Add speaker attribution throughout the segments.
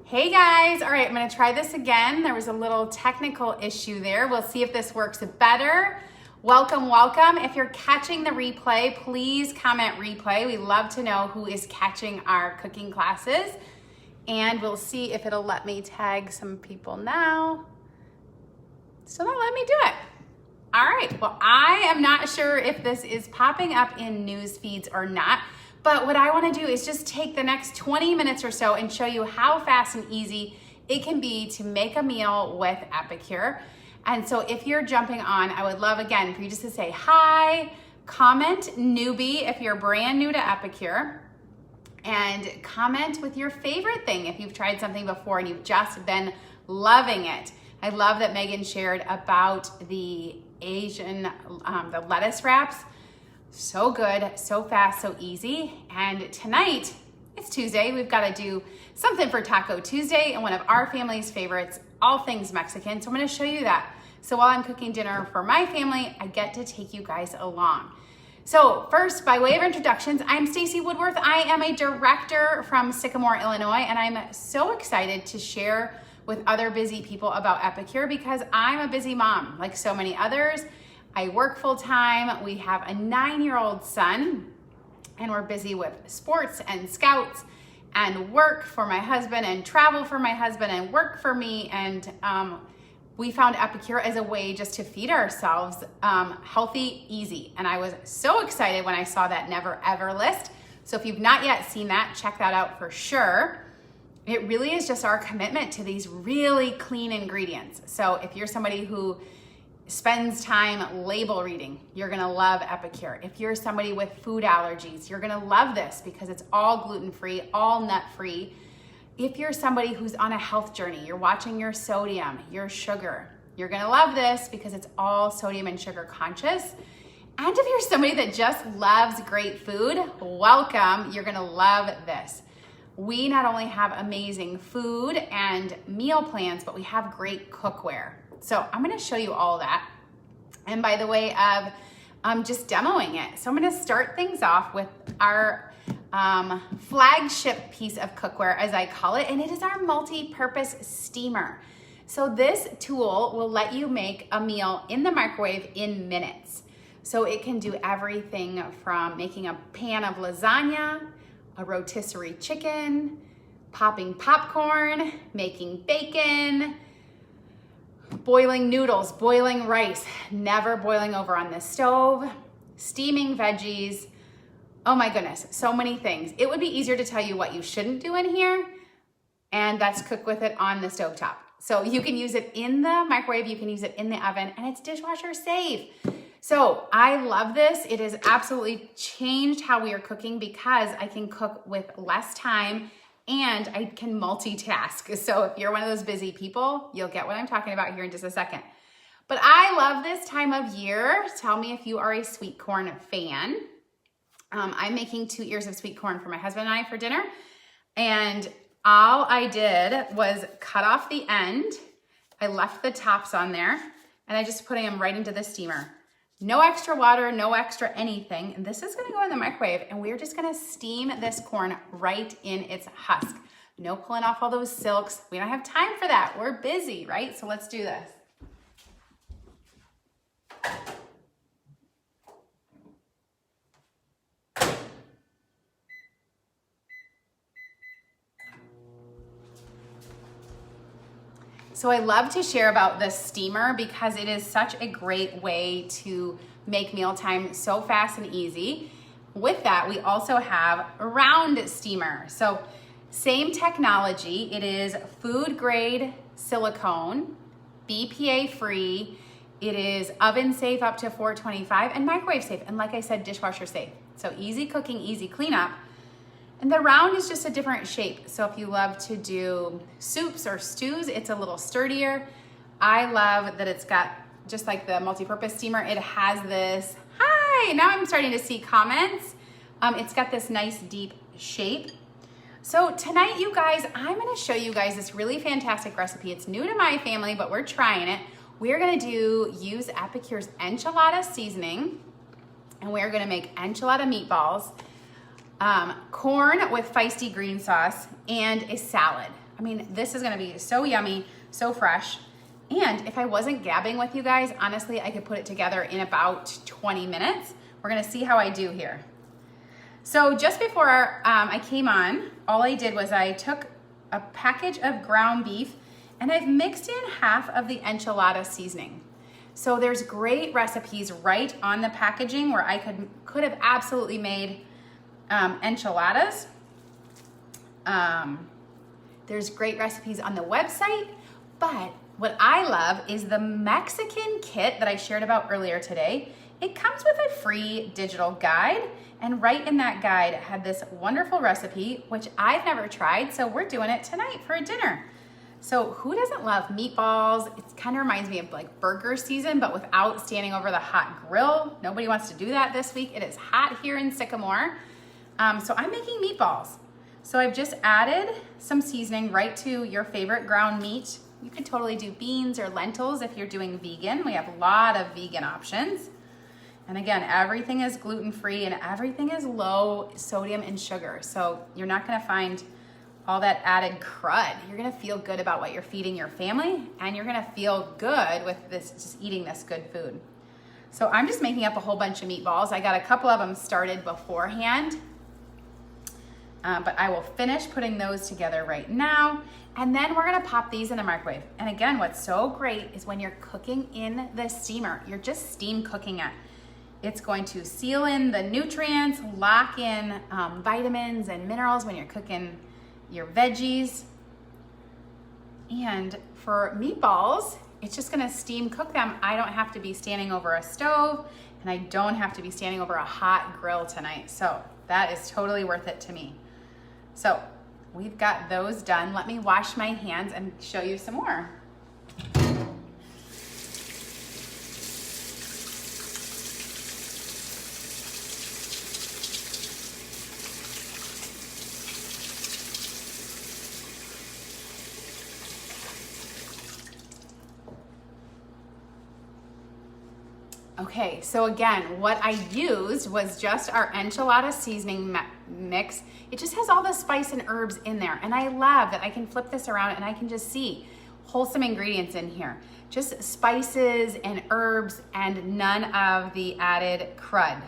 Speaker 1: Hey guys, all right, I'm gonna try this again. There was a little technical issue there. We'll see if this works better. Welcome, welcome. If you're catching the replay, please comment replay. We love to know who is catching our cooking classes. And we'll see if it'll let me tag some people now. So they'll let me do it. All right, well, I am not sure if this is popping up in news feeds or not, but what I wanna do is just take the next 20 minutes or so and show you how fast and easy it can be to make a meal with Epicure. And so if you're jumping on, I would love, again, for you just to say hi, comment newbie if you're brand new to Epicure, and comment with your favorite thing if you've tried something before and you've just been loving it. I love that Megan shared about the Asian, the lettuce wraps. So good, so fast, so easy. And tonight, it's Tuesday, we've got to do something for Taco Tuesday and one of our family's favorites, all things Mexican. So I'm gonna show you that. So while I'm cooking dinner for my family, I get to take you guys along. So first, by way of introductions, I'm Stacie Woodworth. I am a director from Sycamore, Illinois, and I'm so excited to share with other busy people about Epicure because I'm a busy mom, like so many others. I work full time. We have a 9-year-old son, and we're busy with sports and scouts and work for my husband and travel for my husband and work for me. And we found Epicure as a way just to feed ourselves healthy, easy. And I was so excited when I saw that never ever list. So if you've not yet seen that, check that out for sure. It really is just our commitment to these really clean ingredients. So if you're somebody who spends time label reading, you're gonna love Epicure. If you're somebody with food allergies, you're gonna love this because it's all gluten-free, all nut-free. If you're somebody who's on a health journey, you're watching your sodium, your sugar, you're gonna love this because it's all sodium and sugar conscious. And if you're somebody that just loves great food, welcome, you're gonna love this. We not only have amazing food and meal plans, but we have great cookware. So I'm gonna show you all that. And by the way of just demoing it. So I'm gonna start things off with our flagship piece of cookware, as I call it, and it is our multi-purpose steamer. So this tool will let you make a meal in the microwave in minutes. So it can do everything from making a pan of lasagna, a rotisserie chicken, popping popcorn, making bacon, boiling noodles, boiling rice, never boiling over on the stove, steaming veggies. Oh my goodness, so many things. It would be easier to tell you what you shouldn't do in here, and that's cook with it on the stovetop. So you can use it in the microwave, you can use it in the oven, and it's dishwasher safe. So I love this. It has absolutely changed how we are cooking because I can cook with less time and I can multitask. So if you're one of those busy people, you'll get what I'm talking about here in just a second. But I love this time of year. Tell me if you are a sweet corn fan. I'm making 2 ears of sweet corn for my husband and I for dinner. And all I did was cut off the end. I left the tops on there and I just put them right into the steamer. No extra water, no extra anything. And this is gonna go in the microwave and we're just gonna steam this corn right in its husk. No pulling off all those silks. We don't have time for that. We're busy, right? So let's do this. So I love to share about this steamer because it is such a great way to make mealtime so fast and easy. With that, we also have a round steamer. So same technology, it is food grade silicone, BPA free, it is oven safe up to 425 and microwave safe. And like I said, dishwasher safe. So easy cooking, easy cleanup. And the round is just a different shape. So if you love to do soups or stews, it's a little sturdier. I love that it's got, just like the multi-purpose steamer, it has this, hi, now I'm starting to see comments. It's got this nice deep shape. So tonight, you guys, I'm gonna show you guys this really fantastic recipe. It's new to my family, but we're trying it. We're gonna use Epicure's enchilada seasoning, and we're gonna make enchilada meatballs, corn with Feisty Green Sauce, and a salad. mean, this is gonna be so yummy, so fresh. And if I wasn't gabbing with you guys, honestly, I could put it together in about 20 minutes. We're gonna see how I do here. So just before I came on, all I did was I took a package of ground beef and I've mixed in half of the enchilada seasoning. So there's great recipes right on the packaging where I could have absolutely made enchiladas. There's great recipes on the website, but what I love is the Mexican kit that I shared about earlier today. It comes with a free digital guide, and right in that guide it had this wonderful recipe, which I've never tried, so we're doing it tonight for a dinner. So who doesn't love meatballs? It kind of reminds me of like burger season, but without standing over the hot grill. Nobody wants to do that this week. It is hot here in Sycamore. So I'm making meatballs. So I've just added some seasoning right to your favorite ground meat. You can totally do beans or lentils if you're doing vegan. We have a lot of vegan options. And again, everything is gluten-free and everything is low sodium and sugar. So you're not gonna find all that added crud. You're gonna feel good about what you're feeding your family, and you're gonna feel good with this, just eating this good food. So I'm just making up a whole bunch of meatballs. I got a couple of them started beforehand, but I will finish putting those together right now. And then we're gonna pop these in the microwave. And again, what's so great is when you're cooking in the steamer, you're just steam cooking it. It's going to seal in the nutrients, lock in vitamins and minerals when you're cooking your veggies. And for meatballs, it's just gonna steam cook them. I don't have to be standing over a stove, and I don't have to be standing over a hot grill tonight. So that is totally worth it to me. So we've got those done. Let me wash my hands and show you some more. Okay, so again, what I used was just our enchilada seasoning mix. It just has all the spice and herbs in there. And I love that I can flip this around and I can just see wholesome ingredients in here. Just spices and herbs and none of the added crud.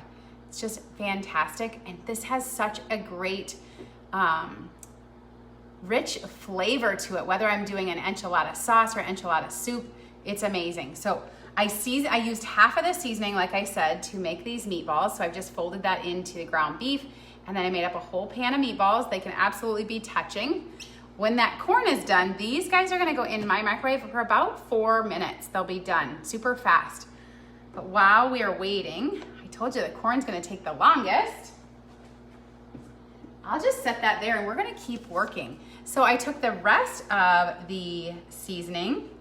Speaker 1: It's just fantastic. And this has such a great, rich flavor to it. Whether I'm doing an enchilada sauce or enchilada soup, it's amazing. So I used half of the seasoning, like I said, to make these meatballs. So I've just folded that into the ground beef, and then I made up a whole pan of meatballs. They can absolutely be touching. When that corn is done, these guys are gonna go in my microwave for about 4 minutes. They'll be done super fast. But while we are waiting, I told you the corn's gonna take the longest. I'll just set that there and we're gonna keep working. So I took the rest of the seasoning,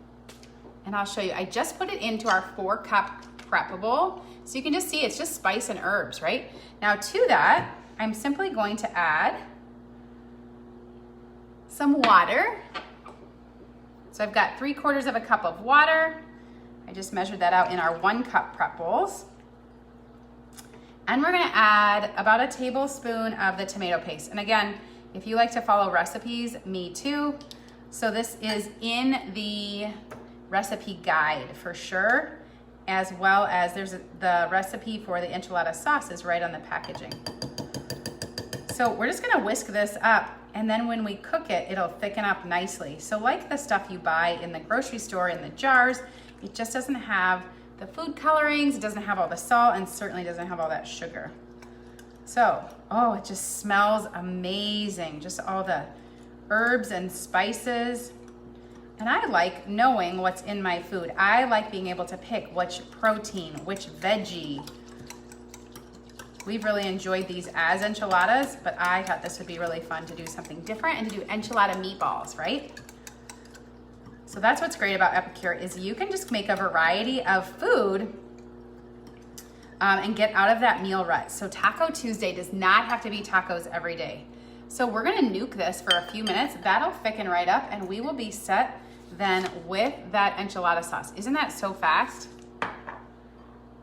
Speaker 1: and I'll show you. I just put it into our 4-cup prep bowl. So you can just see it's just spice and herbs, right? Now to that, I'm simply going to add some water. So I've got 3/4 of a cup of water. I just measured that out in our 1-cup prep bowls. And we're gonna add about a tablespoon of the tomato paste. And again, if you like to follow recipes, me too. So this is in the recipe guide for sure, as well as there's the recipe for the enchilada sauce is right on the packaging. So we're just gonna whisk this up, and then when we cook it, it'll thicken up nicely. So like the stuff you buy in the grocery store in the jars, it just doesn't have the food colorings, it doesn't have all the salt, and certainly doesn't have all that sugar. So, oh, it just smells amazing. Just all the herbs and spices. And I like knowing what's in my food. I like being able to pick which protein, which veggie. We've really enjoyed these as enchiladas, but I thought this would be really fun to do something different and to do enchilada meatballs, right? So that's what's great about Epicure is you can just make a variety of food and get out of that meal rut. So Taco Tuesday does not have to be tacos every day. So we're gonna nuke this for a few minutes. That'll thicken right up and we will be set then with that enchilada sauce. Isn't that so fast?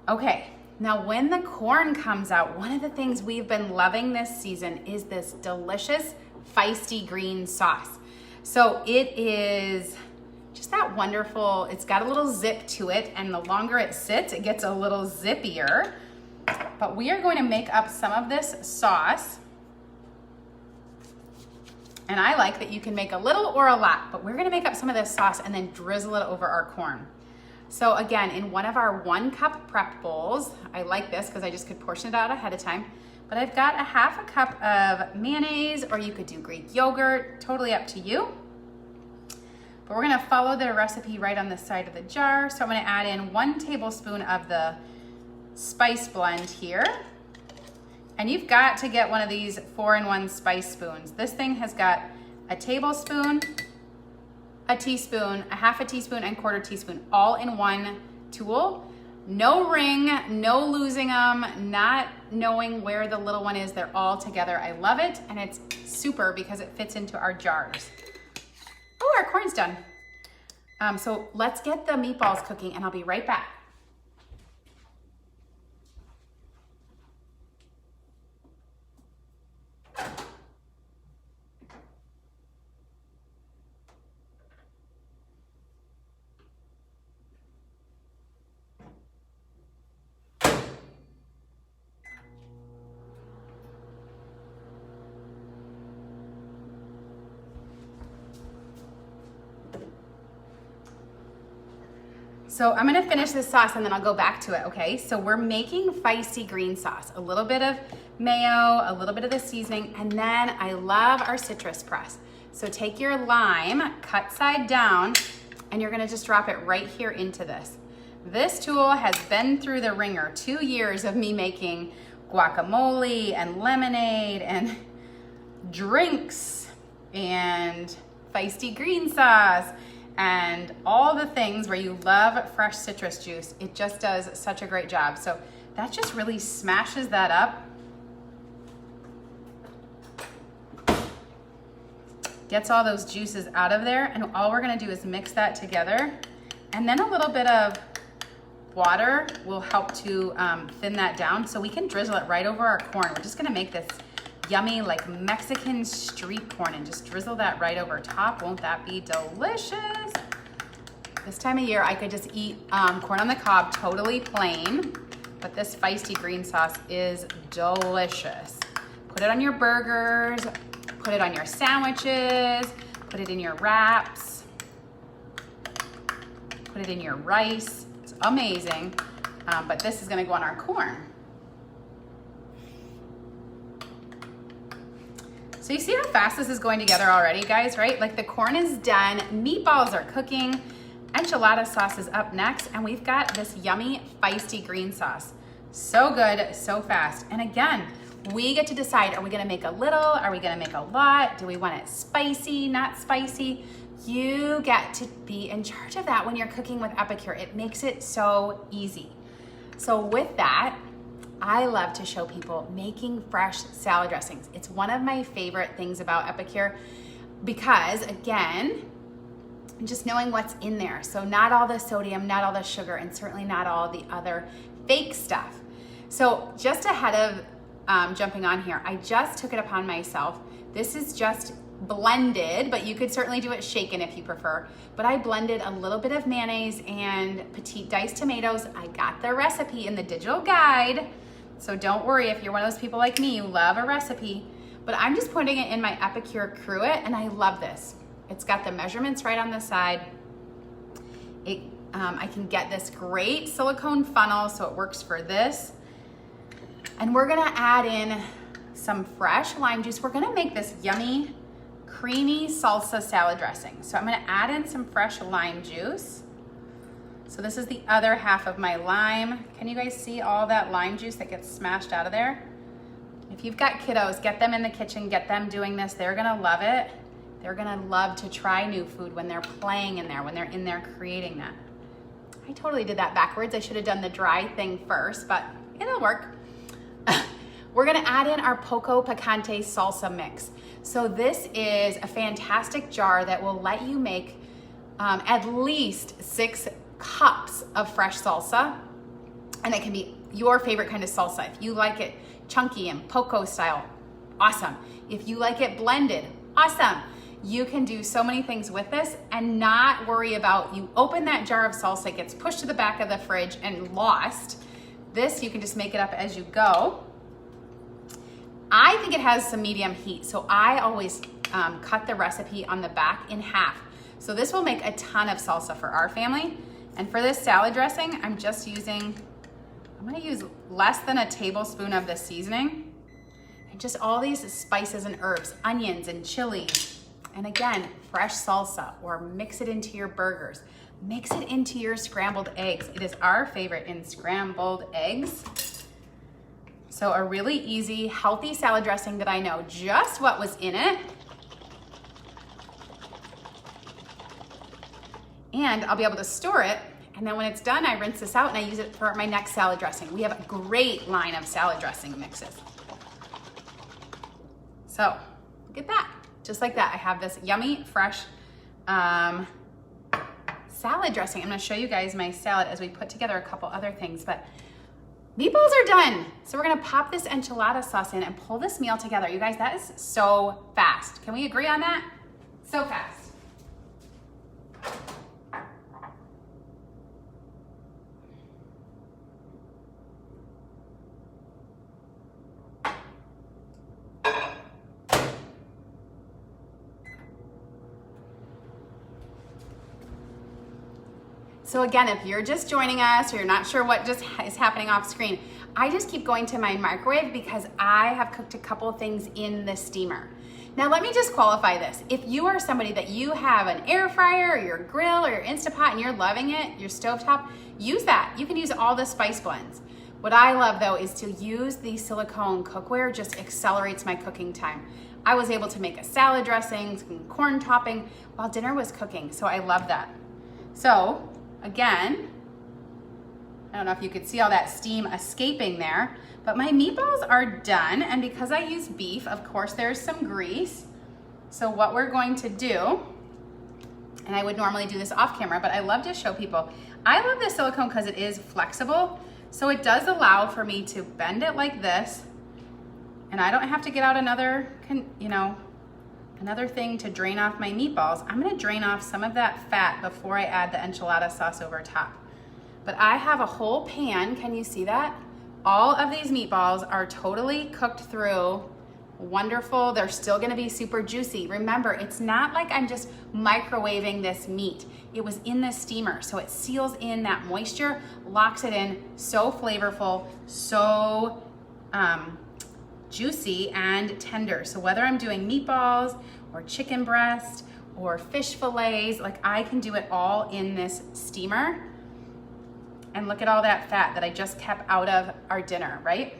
Speaker 1: Okay, now when the corn comes out, one of the things we've been loving this season is this delicious Feisty Green Sauce. So it is just that wonderful, it's got a little zip to it, and the longer it sits, it gets a little zippier. But we are going to make up some of this sauce. And I like that you can make a little or a lot, but we're gonna make up some of this sauce and then drizzle it over our corn. So again, in one of our 1 cup prep bowls, I like this because I just could portion it out ahead of time, but I've got a 1/2 cup of mayonnaise, or you could do Greek yogurt, totally up to you. But we're gonna follow the recipe right on the side of the jar. So I'm gonna add in 1 tablespoon of the spice blend here. And you've got to get one of these 4-in-1 spice spoons. This thing has got a tablespoon, a teaspoon, a 1/2 teaspoon, and 1/4 teaspoon, all in one tool. No ring, no losing them, not knowing where the little one is. They're all together. I love it, and it's super because it fits into our jars. Oh, our corn's done. So let's get the meatballs cooking, and I'll be right back. So I'm gonna finish this sauce and then I'll go back to it, okay? So we're making Feisty Green Sauce, a little bit of mayo, a little bit of the seasoning, and then I love our citrus press. So take your lime, cut side down, and you're gonna just drop it right here into this. This tool has been through the ringer, 2 years of me making guacamole and lemonade and drinks and Feisty Green Sauce and all the things where you love fresh citrus juice. It just does such a great job. So that just really smashes that up. Gets all those juices out of there, and all we're gonna do is mix that together. And then a little bit of water will help to thin that down, so we can drizzle it right over our corn. We're just gonna make this yummy, like Mexican street corn, and just drizzle that right over top. Won't that be delicious? This time of year, I could just eat corn on the cob totally plain, but this Feisty Green Sauce is delicious. Put it on your burgers, put it on your sandwiches, put it in your wraps, put it in your rice. It's amazing, but this is gonna go on our corn. So you see how fast this is going together already, guys, right? Like the corn is done, meatballs are cooking, enchilada sauce is up next, and we've got this yummy Feisty Green Sauce. So good, so fast. And again, we get to decide, are we gonna make a little? Are we gonna make a lot? Do we want it spicy, not spicy? You get to be in charge of that when you're cooking with Epicure. It makes it so easy. So with that, I love to show people making fresh salad dressings. It's one of my favorite things about Epicure because, again, just knowing what's in there. So not all the sodium, not all the sugar, and certainly not all the other fake stuff. So just ahead of jumping on here, I just took it upon myself. This is just blended, but you could certainly do it shaken if you prefer. But I blended a little bit of mayonnaise and petite diced tomatoes. I got the recipe in the digital guide. So don't worry if you're one of those people like me who love a recipe, but I'm just putting it in my Epicure Cruet, and I love this. It's got the measurements right on the side. I can get this great silicone funnel, so it works for this. And we're gonna add in some fresh lime juice. We're gonna make this yummy, creamy salsa salad dressing. So I'm gonna add in some fresh lime juice. So this is the other half of my lime. Can you guys see all that lime juice that gets smashed out of there? If you've got kiddos, get them in the kitchen, get them doing this. They're gonna love it. They're gonna love to try new food when they're playing in there, when they're in there creating that. I totally did that backwards. I should have done the dry thing first, but it'll work. We're gonna add in our Poco Picante salsa mix. So this is a fantastic jar that will let you make at least 6 cups of fresh salsa, and it can be your favorite kind of salsa. If you like it chunky and poco style, awesome. If you like it blended, awesome. You can do so many things with this and not worry about, you open that jar of salsa, it gets pushed to the back of the fridge and lost. This, you can just make it up as you go. I think it has some medium heat, so I always cut the recipe on the back in half. So this will make a ton of salsa for our family. And for this salad dressing, I'm gonna use less than a tablespoon of the seasoning. And just all these spices and herbs, onions and chilies. And again, fresh salsa, or mix it into your burgers. Mix it into your scrambled eggs. It is our favorite in scrambled eggs. So a really easy, healthy salad dressing that I know just what was in it. And I'll be able to store it. And then when it's done, I rinse this out and I use it for my next salad dressing. We have a great line of salad dressing mixes. So look at that. Just like that, I have this yummy, fresh salad dressing. I'm gonna show you guys my salad as we put together a couple other things, but meatballs are done. So we're gonna pop this enchilada sauce in and pull this meal together. You guys, that is so fast. Can we agree on that? So fast. So again, if you're just joining us or you're not sure what just is happening off screen, I just keep going to my microwave because I have cooked a couple of things in the steamer. Now let me just qualify this. If you are somebody that you have an air fryer or your grill or your Instapot and you're loving it, your stovetop, use that. You can use all the spice blends. What I love though is to use the silicone cookware, just accelerates my cooking time. I was able to make a salad dressing, some corn topping while dinner was cooking, so I love that. So again, I don't know if you could see all that steam escaping there, but my meatballs are done. And because I use beef, of course, there's some grease. So what we're going to do, and I would normally do this off camera, but I love to show people, I love this silicone because it is flexible. So it does allow for me to bend it like this, and I don't have to get out another thing to drain off my meatballs. I'm gonna drain off some of that fat before I add the enchilada sauce over top. But I have a whole pan, can you see that? All of these meatballs are totally cooked through, wonderful. They're still gonna be super juicy. Remember, it's not like I'm just microwaving this meat. It was in the steamer, so it seals in that moisture, locks it in, so flavorful, so juicy and tender. So whether I'm doing meatballs or chicken breast or fish fillets, like I can do it all in this steamer. And look at all that fat that I just kept out of our dinner, right?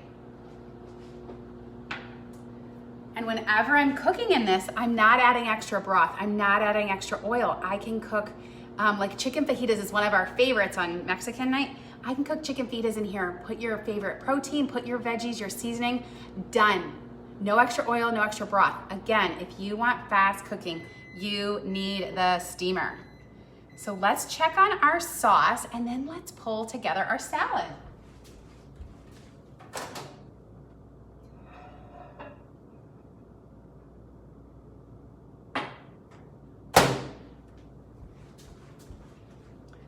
Speaker 1: And whenever I'm cooking in this, I'm not adding extra broth. I'm not adding extra oil. I can cook, like chicken fajitas is one of our favorites on Mexican night. I can cook chicken fajitas in here. Put your favorite protein, put your veggies, your seasoning, done. No extra oil, no extra broth. Again, if you want fast cooking, you need the steamer. So let's check on our sauce and then let's pull together our salad.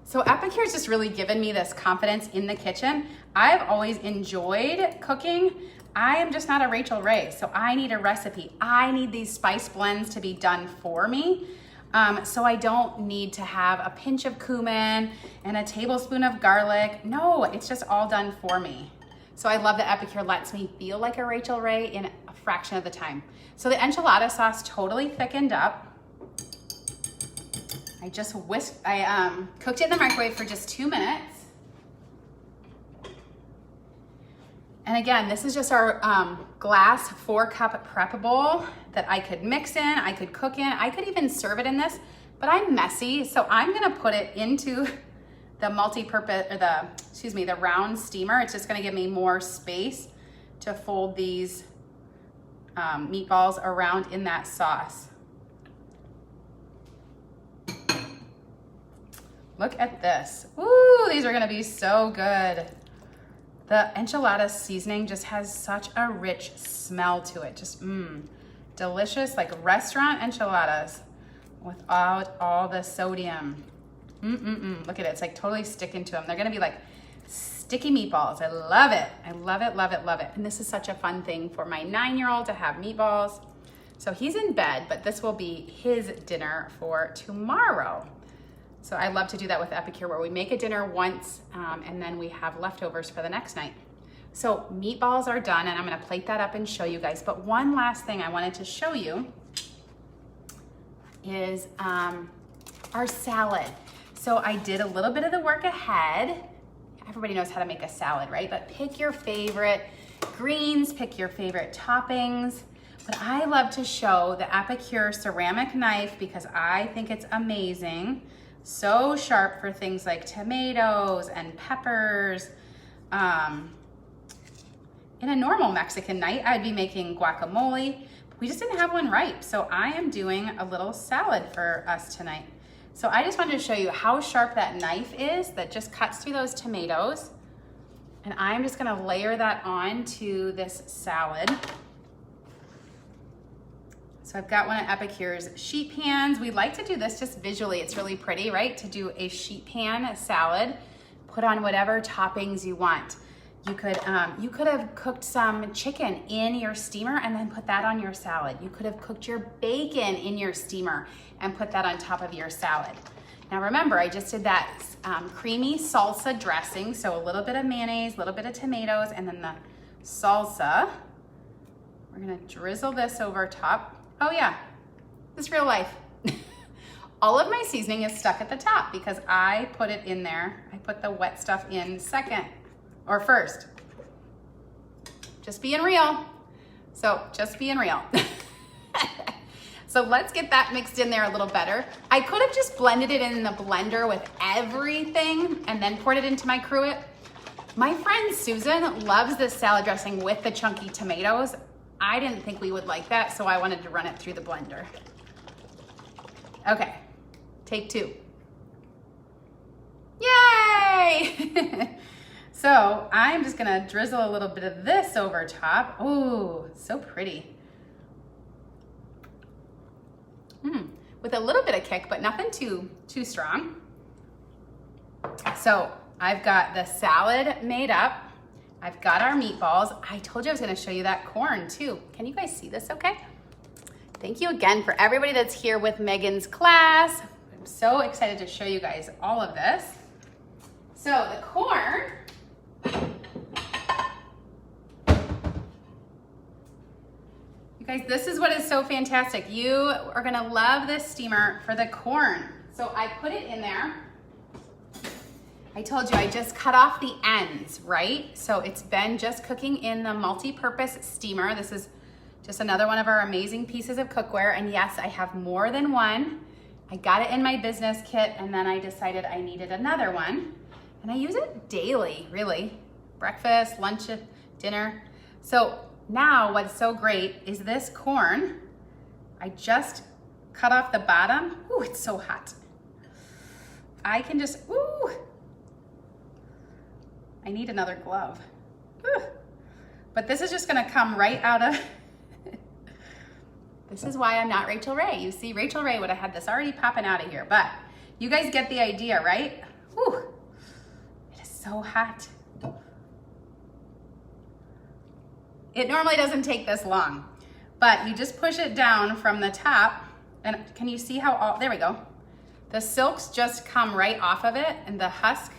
Speaker 1: So Epicure's just really given me this confidence in the kitchen. I've always enjoyed cooking. I am just not a Rachel Ray, so I need a recipe. I need these spice blends to be done for me. So I don't need to have a pinch of cumin and a tablespoon of garlic. No, it's just all done for me. So I love that Epicure lets me feel like a Rachel Ray in a fraction of the time. So the enchilada sauce totally thickened up. I just cooked it in the microwave for just 2 minutes. And again, this is just our glass 4-cup prep bowl that I could mix in, I could cook in, I could even serve it in this, but I'm messy, so I'm gonna put it into the multi-purpose, or the round steamer. It's just gonna give me more space to fold these meatballs around in that sauce. Look at this. Ooh, these are gonna be so good. The enchilada seasoning just has such a rich smell to it. Just delicious, like restaurant enchiladas. without all the sodium. Look at it, it's like totally sticking to them. They're gonna be like sticky meatballs. I love it. I love it, love it, love it. And this is such a fun thing for my 9-year-old to have meatballs. So he's in bed, but this will be his dinner for tomorrow. So I love to do that with Epicure, where we make a dinner once and then we have leftovers for the next night. So meatballs are done, and I'm gonna plate that up and show you guys. But one last thing I wanted to show you is our salad. So I did a little bit of the work ahead. Everybody knows how to make a salad, right? But pick your favorite greens, pick your favorite toppings. But I love to show the Epicure ceramic knife because I think it's amazing. So sharp for things like tomatoes and peppers. In a normal Mexican night, I'd be making guacamole. But we just didn't have one ripe. So I am doing a little salad for us tonight. So I just wanted to show you how sharp that knife is that just cuts through those tomatoes. And I'm just gonna layer that onto this salad. So I've got one of Epicure's sheet pans. We like to do this just visually. It's really pretty, right? To do a sheet pan salad, put on whatever toppings you want. You could have cooked some chicken in your steamer and then put that on your salad. You could have cooked your bacon in your steamer and put that on top of your salad. Now remember, I just did that creamy salsa dressing. So a little bit of mayonnaise, a little bit of tomatoes, and then the salsa. We're gonna drizzle this over top. Oh yeah, this is real life. All of my seasoning is stuck at the top because I put it in there. I put the wet stuff in second or first. Just being real. So just being real. So let's get that mixed in there a little better. I could have just blended it in the blender with everything and then poured it into my cruet. My friend Susan loves this salad dressing with the chunky tomatoes. I didn't think we would like that, so I wanted to run it through the blender. Okay, take 2. Yay! So I'm just gonna drizzle a little bit of this over top. Ooh, so pretty. With a little bit of kick, but nothing too strong. So I've got the salad made up. I've got our meatballs. I told you I was gonna show you that corn too. Can you guys see this okay? Thank you again for everybody that's here with Megan's class. I'm so excited to show you guys all of this. So the corn, you guys, this is what is so fantastic. You are gonna love this steamer for the corn. So I put it in there. I told you I just cut off the ends, right? So it's been just cooking in the multi-purpose steamer. This is just another one of our amazing pieces of cookware. And yes, I have more than one. I got it in my business kit and then I decided I needed another one. And I use it daily, really. Breakfast, lunch, dinner. So now what's so great is this corn, I just cut off the bottom. Ooh, it's so hot. I can just, ooh. I need another glove. Whew. But this is just gonna come right out of, this is why I'm not Rachel Ray. You see, Rachel Ray would have had this already popping out of here, but you guys get the idea, right? Whew. It is so hot. It normally doesn't take this long, but you just push it down from the top, and can you see how all, there we go. The silks just come right off of it, and the husk.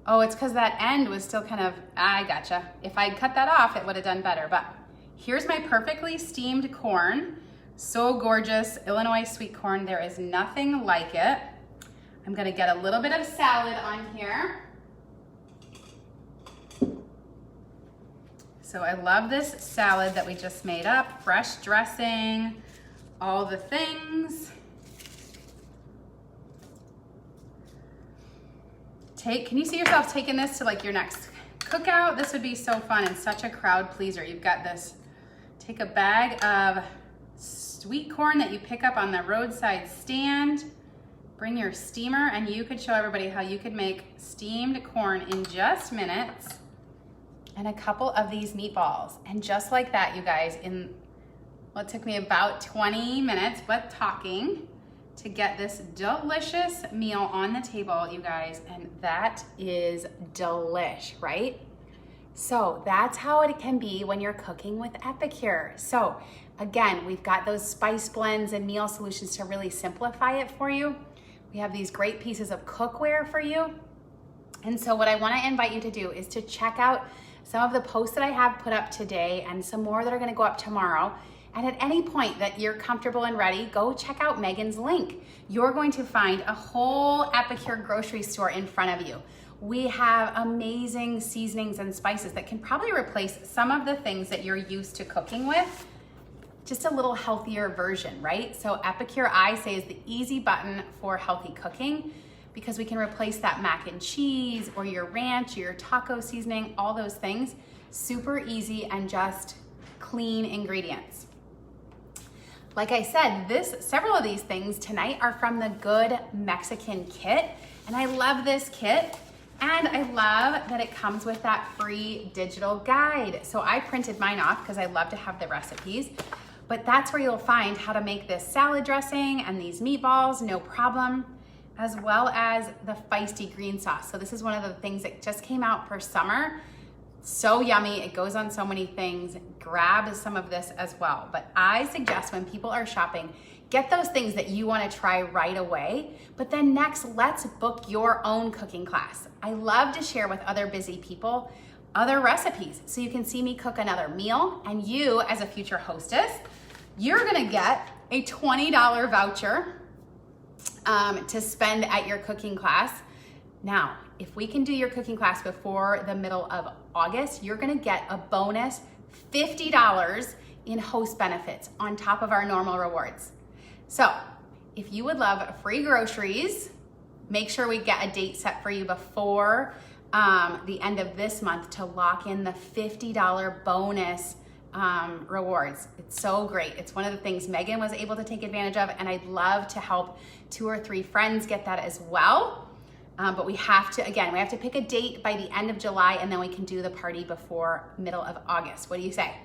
Speaker 1: Oh, it's because that end was still kind of, I gotcha. If I'd cut that off, it would have done better. But here's my perfectly steamed corn. So gorgeous, Illinois sweet corn. There is nothing like it. I'm gonna get a little bit of salad on here. So I love this salad that we just made up. Fresh dressing, all the things. Can you see yourself taking this to like your next cookout? This would be so fun and such a crowd pleaser. You've got this, take a bag of sweet corn that you pick up on the roadside stand, bring your steamer, and you could show everybody how you could make steamed corn in just minutes, and a couple of these meatballs. And just like that, you guys, in Well, it took me about 20 minutes, but talking, to get this delicious meal on the table, you guys, and that is delish, right? So that's how it can be when you're cooking with Epicure. So again, we've got those spice blends and meal solutions to really simplify it for you. We have these great pieces of cookware for you. And so what I want to invite you to do is to check out some of the posts that I have put up today and some more that are going to go up tomorrow. And at any point that you're comfortable and ready, go check out Megan's link. You're going to find a whole Epicure grocery store in front of you. We have amazing seasonings and spices that can probably replace some of the things that you're used to cooking with. Just a little healthier version, right? So Epicure, I say, is the easy button for healthy cooking, because we can replace that mac and cheese or your ranch or your taco seasoning, all those things. Super easy and just clean ingredients. Like I said, several of these things tonight are from the Good Mexican Kit, and I love this kit, and I love that it comes with that free digital guide. So I printed mine off because I love to have the recipes, but that's where you'll find how to make this salad dressing and these meatballs, no problem, as well as the Feisty Green Sauce. So this is one of the things that just came out for summer. So yummy, it goes on so many things. Grab some of this as well. But I suggest when people are shopping, get those things that you want to try right away. But then next, let's book your own cooking class. I love to share with other busy people other recipes so you can see me cook another meal, and you as a future hostess, you're gonna get a $20 voucher to spend at your cooking class. Now, if we can do your cooking class before the middle of August, you're gonna get a bonus $50 in host benefits on top of our normal rewards. So if you would love free groceries, make sure we get a date set for you before the end of this month to lock in the $50 bonus rewards. It's so great. It's one of the things Megan was able to take advantage of, and I'd love to help 2 or 3 friends get that as well. But we have to pick a date by the end of July, and then we can do the party before middle of August. What do you say?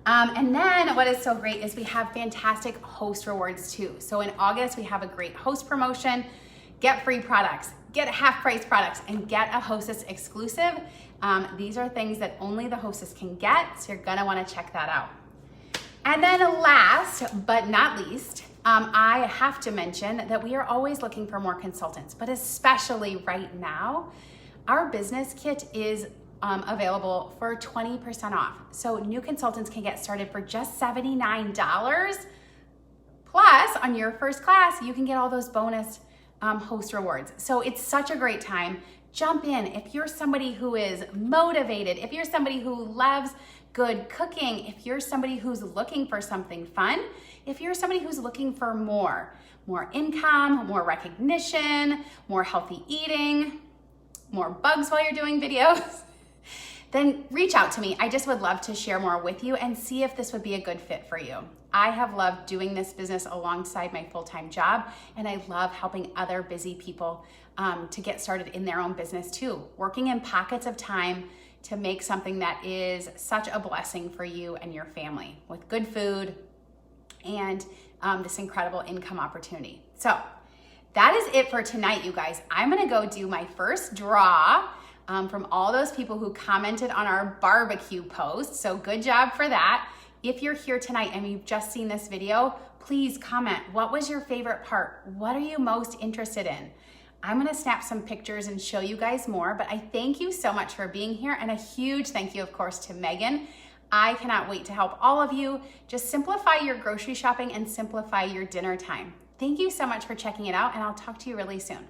Speaker 1: And then what is so great is we have fantastic host rewards too. So in August, we have a great host promotion. Get free products, get half price products, and get a hostess exclusive. These are things that only the hostess can get, so you're gonna wanna check that out. And then last but not least, I have to mention that we are always looking for more consultants, but especially right now, our business kit is available for 20% off. So new consultants can get started for just $79. Plus, on your first class, you can get all those bonus host rewards. So it's such a great time. Jump in. If you're somebody who is motivated, if you're somebody who loves good cooking, if you're somebody who's looking for something fun, if you're somebody who's looking for more income, more recognition, more healthy eating, more bugs while you're doing videos, then reach out to me. I just would love to share more with you and see if this would be a good fit for you. I have loved doing this business alongside my full-time job, and I love helping other busy people to get started in their own business too, working in pockets of time to make something that is such a blessing for you and your family with good food and this incredible income opportunity. So that is it for tonight, you guys. I'm gonna go do my first draw from all those people who commented on our barbecue post. So good job for that. If you're here tonight and you've just seen this video, please comment. What was your favorite part? What are you most interested in? I'm gonna snap some pictures and show you guys more, but I thank you so much for being here, and a huge thank you, of course, to Megan. I cannot wait to help all of you just simplify your grocery shopping and simplify your dinner time. Thank you so much for checking it out, and I'll talk to you really soon.